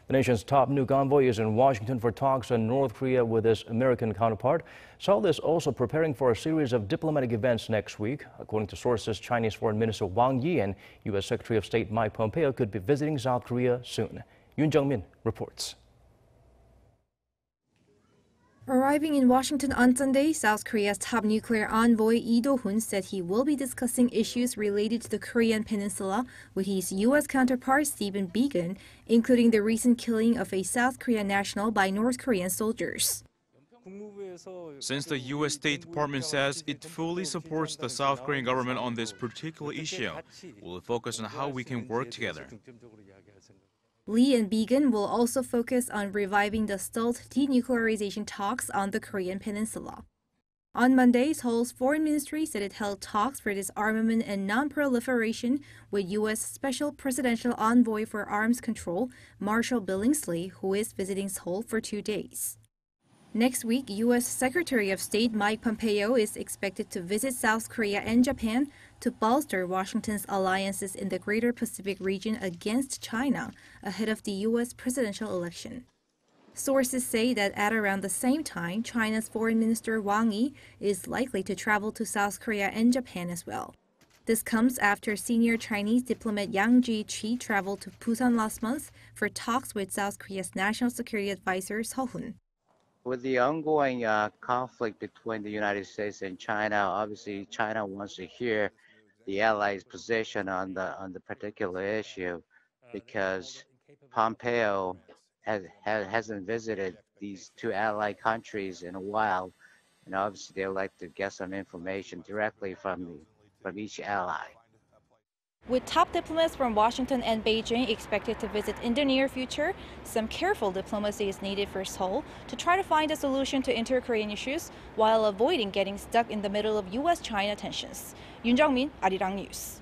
The nation's top NUKE envoy is in Washington for talks on North Korea with his American counterpart. Seoul is also preparing for a series of diplomatic events next week. According to sources, Chinese Foreign Minister Wang Yi and U.S. Secretary of State Mike Pompeo could be visiting South Korea soon. Yoon Jung-min reports. Arriving in Washington on Sunday, South Korea's top nuclear envoy Lee Do-hoon said he will be discussing issues related to the Korean Peninsula with his U.S. counterpart Stephen Biegun, including the recent killing of a South Korean national by North Korean soldiers. Since the U.S. State Department says it fully supports the South Korean government on this particular issue, we'll focus on how we can work together. Lee and Biegun will also focus on reviving the stalled denuclearization talks on the Korean Peninsula. On Monday, Seoul's foreign ministry said it held talks for disarmament and non-proliferation with U.S. Special Presidential Envoy for Arms Control, Marshall Billingsley, who is visiting Seoul for 2 days. Next week, U.S. Secretary of State Mike Pompeo is expected to visit South Korea and Japan to bolster Washington's alliances in the Greater Pacific region against China ahead of the U.S. presidential election. Sources say that at around the same time, China's Foreign Minister Wang Yi is likely to travel to South Korea and Japan as well. This comes after senior Chinese diplomat Yang Jiechi traveled to Busan last month for talks with South Korea's National Security Advisor SEOUL'S. With the ongoing conflict between the United States and China, obviously China wants to hear the allies' position on the particular issue, because Pompeo hasn't visited these two allied countries in a while, and obviously they would like to get some information directly from each ally. With top diplomats from Washington and Beijing expected to visit in the near future, some careful diplomacy is needed for Seoul to try to find a solution to inter-Korean issues while avoiding getting stuck in the middle of U.S.-China tensions. Yoon Jung-min, Arirang News.